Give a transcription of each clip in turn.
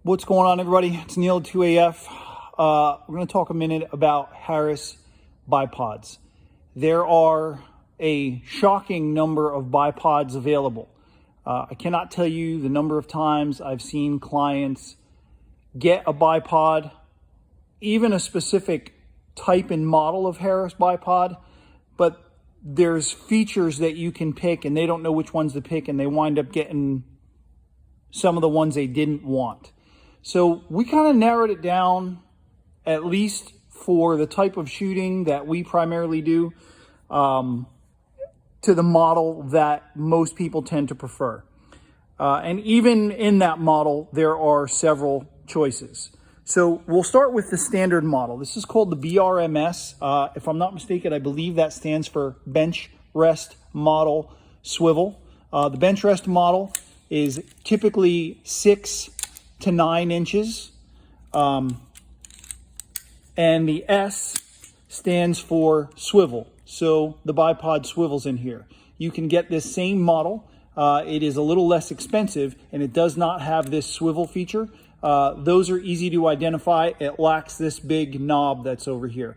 What's going on, everybody? It's Neil at 2AF. We're going to talk a minute about Harris bipods. There are a shocking number of bipods available. I cannot tell you the number of times I've seen clients get a bipod, even a specific type and model of Harris bipod, but there's features that you can pick and they don't know which ones to pick, and they wind up getting some of the ones they didn't want. So we kind of narrowed it down, at least for the type of shooting that we primarily do, to the model that most people tend to prefer. And even in that model, there are several choices. So we'll start with the standard model. This is called the BRMS. If I'm not mistaken, I believe that stands for Bench Rest Model Swivel. The bench rest model is typically 6 to 9 inches. And the S stands for swivel. So the bipod swivels in here. You can get this same model. It is a little less expensive, and it does not have this swivel feature. Those are easy to identify. It lacks this big knob that's over here.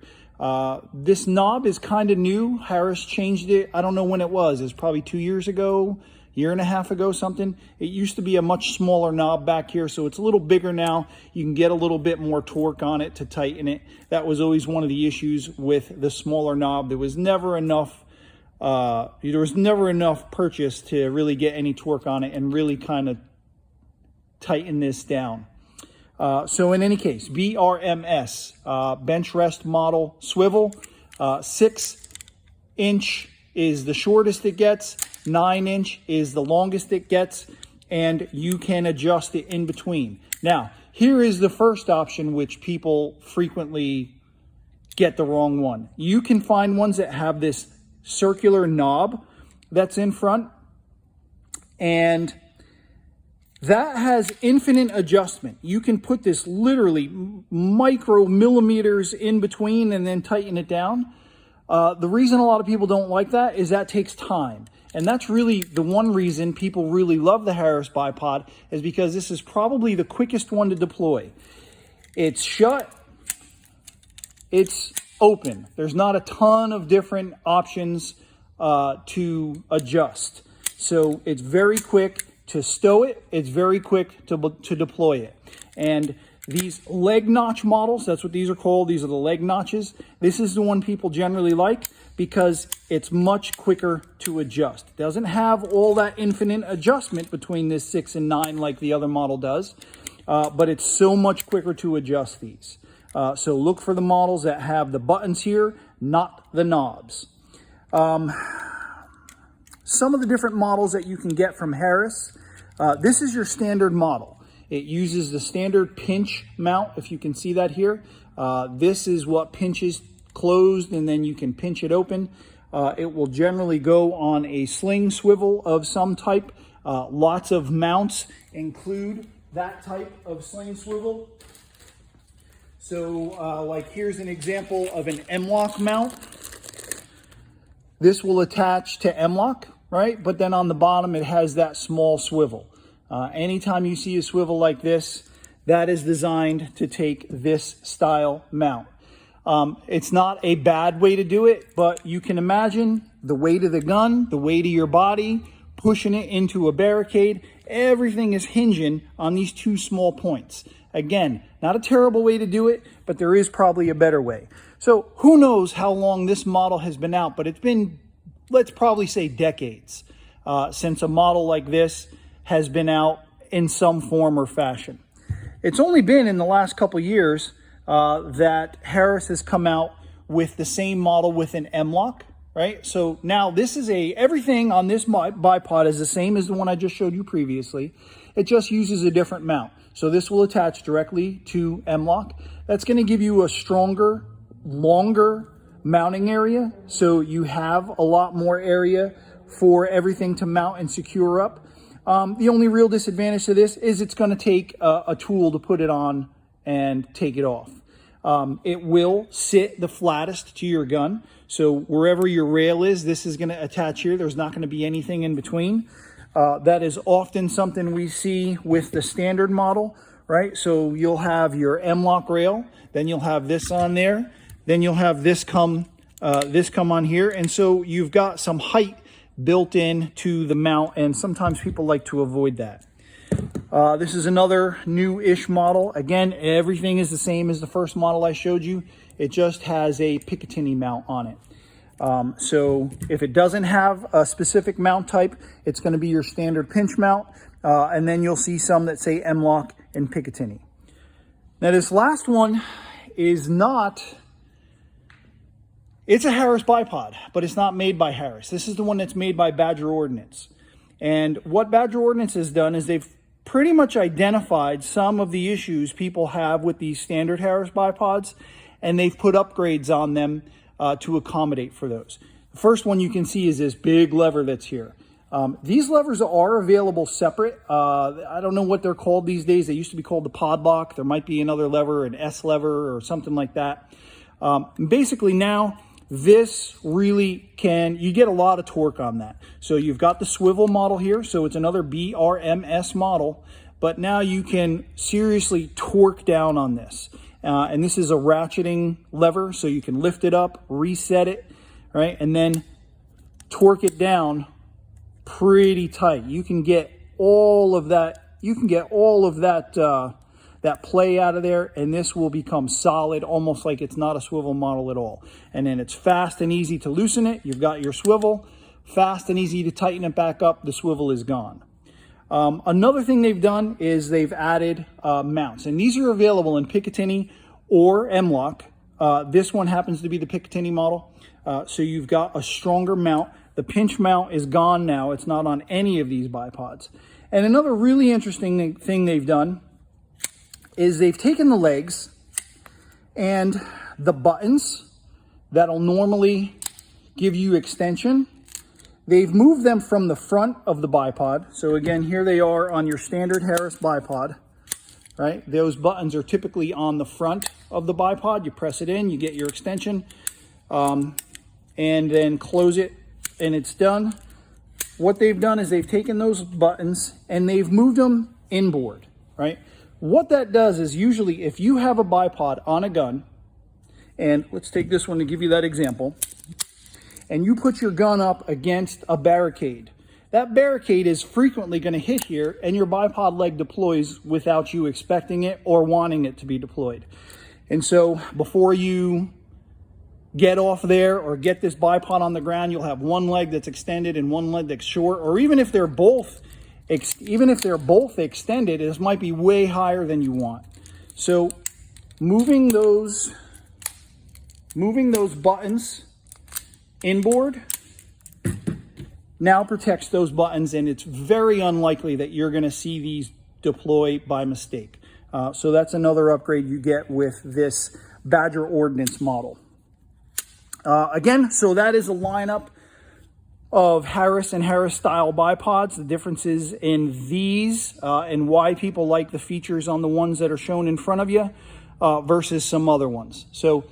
This knob is kind of new. Harris changed it. I don't know when it was. It's probably 2 years ago, year and a half ago, something. It used to be a much smaller knob back here, so it's a little bigger now. You can get a little bit more torque on it to tighten it. That was always one of the issues with the smaller knob. There was never enough purchase to really get any torque on it and really kind of tighten this down. So in any case, BRMS, bench rest model swivel, 6 inch is the shortest it gets, 9 inch is the longest it gets, and you can adjust it in between. Now, here is the first option, which people frequently get the wrong one. You can find ones that have this circular knob that's in front, and that has infinite adjustment. You can put this literally micro millimeters in between and then tighten it down. The reason a lot of people don't like that is that takes time. And that's really the one reason people really love the Harris bipod, is because this is probably the quickest one to deploy. It's shut, it's open. There's not a ton of different options to adjust. So it's very quick to stow it. It's very quick to deploy it. And these leg notch models, that's what these are called. These are the leg notches. This is the one people generally like because it's much quicker to adjust. It doesn't have all that infinite adjustment between this 6 and 9 like the other model does, but it's so much quicker to adjust these. So look for the models that have the buttons here, not the knobs. Some of the different models that you can get from Harris. This is your standard model. It uses the standard pinch mount, if you can see that here. This is what pinches closed, and then you can pinch it open. It will generally go on a sling swivel of some type. Lots of mounts include that type of sling swivel. So like here's an example of an M-lock mount. This will attach to M-lock, right? But then on the bottom, it has that small swivel. Anytime you see a swivel like this, that is designed to take this style mount. It's not a bad way to do it, but you can imagine the weight of the gun, the weight of your body, pushing it into a barricade. Everything is hinging on these two small points. Again, not a terrible way to do it, but there is probably a better way. So who knows how long this model has been out, but it's been, let's probably say, decades since a model like this has been out in some form or fashion. It's only been in the last couple years that Harris has come out with the same model with an M-lock, right? So now this is everything on this bipod is the same as the one I just showed you previously. It just uses a different mount. So this will attach directly to M-lock. That's going to give you a stronger, longer mounting area. So you have a lot more area for everything to mount and secure up. The only real disadvantage to this is it's going to take a tool to put it on and take it off. It will sit the flattest to your gun. So wherever your rail is, this is going to attach here. There's not going to be anything in between. That is often something we see with the standard model, right? So you'll have your M-LOK rail, then you'll have this on there, then you'll have this come on here. And so you've got some height built in to the mount, and sometimes people like to avoid that. This is another new-ish model. Again, everything is the same as the first model I showed you. It just has a Picatinny mount on it. So if it doesn't have a specific mount type, it's going to be your standard pinch mount. And then you'll see some that say M-LOK and Picatinny. Now this last one is not, it's a Harris bipod, but it's not made by Harris. This is the one that's made by Badger Ordnance. And what Badger Ordnance has done is they've pretty much identified some of the issues people have with these standard Harris bipods, and they've put upgrades on them to accommodate for those. The first one you can see is this big lever that's here. These levers are available separate. I don't know what they're called these days. They used to be called the pod lock. There might be another lever, an S lever or something like that. Basically now, this really you get a lot of torque on that. So you've got the swivel model here. So it's another BRMS model, but now you can seriously torque down on this. And this is a ratcheting lever, so you can lift it up, reset it, right? And then torque it down pretty tight. You can get all of that, that play out of there, and this will become solid, almost like it's not a swivel model at all. And then it's fast and easy to loosen it. You've got your swivel, fast and easy to tighten it back up. The swivel is gone. Another thing they've done is they've added mounts, and these are available in Picatinny or M-LOK. This one happens to be the Picatinny model, so you've got a stronger mount. The pinch mount is gone now. It's not on any of these bipods. And another really interesting thing they've done is they've taken the legs and the buttons that'll normally give you extension. They've moved them from the front of the bipod. So again, here they are on your standard Harris bipod, right? Those buttons are typically on the front of the bipod. You press it in, you get your extension, and then close it, and it's done. What they've done is they've taken those buttons and they've moved them inboard, right? What that does is usually if you have a bipod on a gun, and let's take this one to give you that example, and you put your gun up against a barricade, that barricade is frequently going to hit here, and your bipod leg deploys without you expecting it or wanting it to be deployed. And so before you get off there or get this bipod on the ground, you'll have one leg that's extended and one leg that's short, or even if they're both extended, this might be way higher than you want. So moving those buttons inboard now protects those buttons, and it's very unlikely that you're going to see these deploy by mistake. So that's another upgrade you get with this Badger Ordnance model. Again, so that is a lineup of Harris and Harris style bipods, the differences in these and why people like the features on the ones that are shown in front of you versus some other ones. So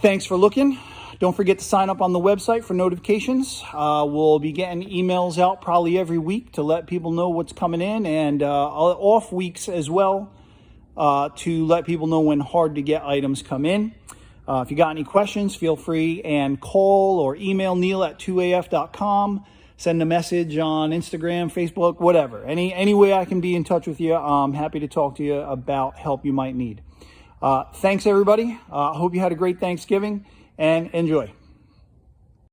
thanks for looking. Don't forget to sign up on the website for notifications. We'll be getting emails out probably every week to let people know what's coming in, and off weeks as well to let people know when hard to get items come in. If you got any questions, feel free and call or email Neil at 2af.com. Send a message on Instagram, Facebook, whatever. Any way I can be in touch with you, I'm happy to talk to you about help you might need. Thanks, everybody. Hope you had a great Thanksgiving, and enjoy.